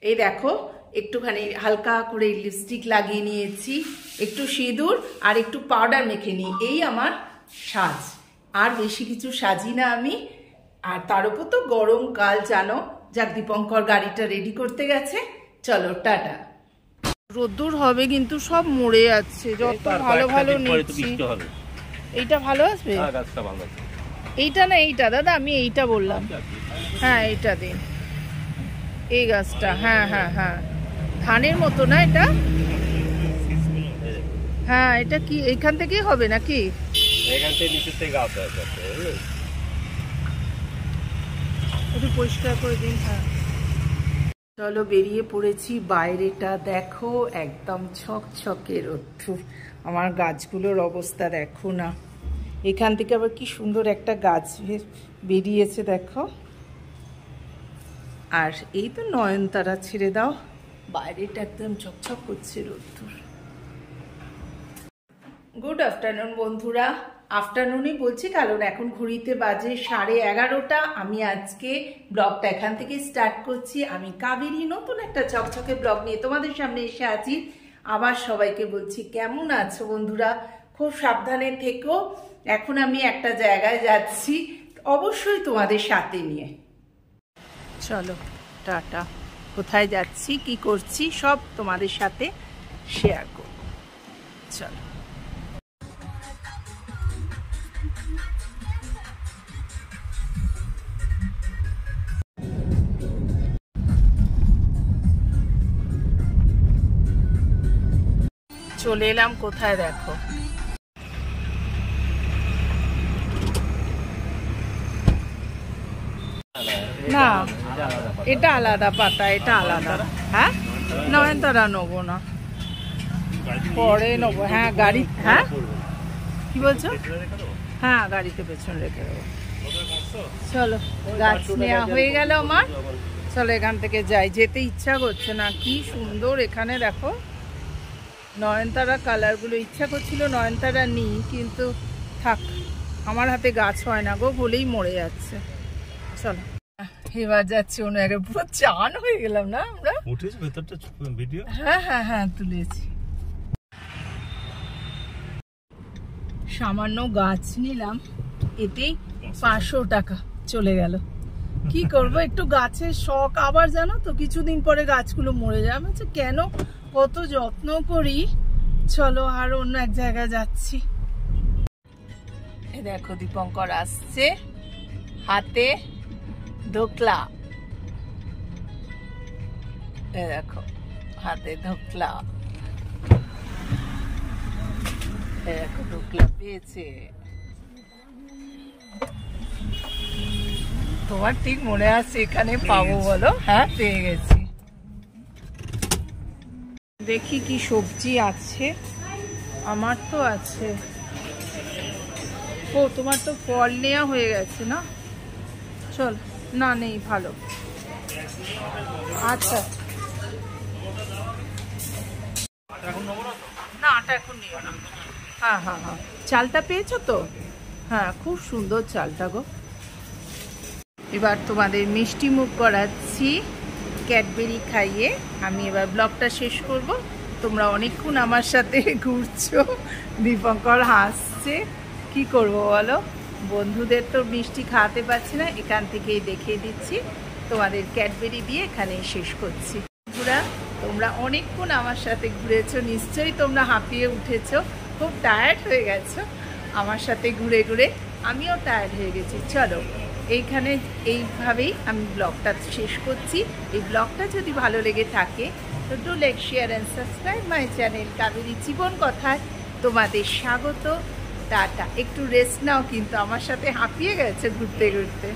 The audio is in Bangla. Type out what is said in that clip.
এই দেখো একটুখানি হালকা করে লিপস্টিক লাগিয়ে নিয়েছি, একটু সিঁদুর আর একটু পাউডার মেখে নিই, এই আমার সাজ। আর বেশি কিছু সাজি না আমি। আর তার উপর তো গরমকাল জানো। যাক, দীপঙ্কর গাড়িটা রেডি করতে গেছে, চলো টাটা। রোদ্দুর হবে কিন্তু সব মরে যাচ্ছে, যত ভালো ভালো নিচ্ছি। এইটা ভালো আসবে, এইটা না এইটা দাদা, আমি এইটা বললাম। হ্যাঁ এইটা দিন, এই গাছটা। হ্যাঁ হ্যাঁ হ্যাঁ, ধানের মতো না এটা? হ্যাঁ, এটা কি এইখান থেকেই হবে নাকি? একটু পরিষ্কার করে দিন। হ্যাঁ চলো, বেরিয়ে পড়েছি। বাইরেটা দেখো, একদম ছকছকে রোদ্দুর। আমার গাছগুলোর অবস্থা দেখো না। এখান থেকে আবার কি সুন্দর একটা গাছ বেরিয়েছে দেখো। আর এই তো নয়নতারা, ছেড়ে দাও, বাইরেটা একদম ঝকঝক করছে রোদ্দুর। গুড আফটারনুন বন্ধুরা। আফটারনুনই বলছি কারণ এখন ঘড়িতে বাজে 11:30। আমি আজকে ব্লগটা এখান থেকে স্টার্ট করছি। আমি কাবেরী নতুন একটা ঝকঝকে ব্লগ নিয়ে তোমাদের সামনে এসে আছি। আবার সবাইকে বলছি কেমন আছো বন্ধুরা, খুব সাবধানে থেকো। এখন আমি একটা জায়গায় যাচ্ছি, অবশ্যই তোমাদের সাথে নিয়ে। চলো টাটা। কোথায় যাচ্ছি, কি করছি, সব তোমাদের সাথে শেয়ার করব। চলো। চলে এলাম কোথায় দেখো, না এটা আলাদা পাতা, এটা আলাদা। হ্যাঁ নয়নতারা নেবো না, পরে নেবো। হ্যাঁ গাড়ি, হ্যাঁ কি বলছো? হ্যাঁ গাড়িতে পেছনে রেখে দেবো। চলো, গাছ নেওয়া হয়ে গেল আমার। চলো এখান থেকে যাই, যেতে ইচ্ছা করছে না। কি সুন্দর এখানে দেখো নয়নতারা কালারগুলো, ইচ্ছা করছিল নয়নতারা নিই, কিন্তু থাক, আমার হাতে গাছ হয় না গো, বলেই মরে যাচ্ছে। চলো এবার যাচ্ছি অন্য জায়গায়। পুরো চান হয়ে গেলাম না আমরা। উঠেছি ভেতরটা ভিডিও? হ্যাঁ হ্যাঁ হ্যাঁ তুলেছি। সামান্য গাছ নিলাম, এতেই 500 টাকা চলে গেল। কি করব, একটু গাছের শখ। আবার জানো তো কিছুদিন পরে গাছগুলো মরে যায়। আমি কেন কত যত্ন করি। চলো আর অন্য এক জায়গায় যাচ্ছি। দেখো দীপঙ্কর আসছে, হাতে ধোকলা। দেখো হাতে ধোকলা, দেখো ধোকলা পেয়েছে। তোমার ঠিক মনে আছে এখানে পাবো বলো? হ্যাঁ পেয়ে গেছি। দেখি কি সবজি আছে। আমার তো আছে। ও তোমার তো ফল নেওয়া হয়ে গেছে না? চল, না নেই, ভালো। আচ্ছা না, আটা এখন নিও না। হ্যাঁ হ্যাঁ হ্যাঁ, চালটা পেয়েছো তো? হ্যাঁ খুব সুন্দর চালটা গো। এবার তোমাদের মিষ্টি মুখ করাচ্ছি ক্যাডবেরি খাইয়ে। আমি এবার ব্লগটা শেষ করব। তোমরা অনেকক্ষণ আমার সাথে ঘুরছো, দীপঙ্কর হাসছে। কি করব বলো, বন্ধুদের তো মিষ্টি খাওয়াতে পারছি না, এখান থেকেই দেখিয়ে দিচ্ছি। তোমাদের ক্যাডবেরি দিয়ে এখানে শেষ করছি। বন্ধুরা তোমরা অনেকক্ষণ আমার সাথে ঘুরেছো, নিশ্চয়ই তোমরা হাঁপিয়ে উঠেছো, খুব টায়ার্ড হয়ে গেছো আমার সাথে ঘুরে ঘুরে। আমিও টায়ার্ড হয়ে গেছি। চলো এইখানে এইভাবেই আমি ব্লগটা শেষ করছি। এই ব্লগটা যদি ভালো লেগে থাকে তো do like, share and subscribe my channel Kaveri জীবন কথায়। তোমাদের স্বাগত। টাটা। একটু রেস্ট নাও, কিন্তু আমার সাথে হাঁপিয়ে গেছে ঘুরতে ঘুরতে।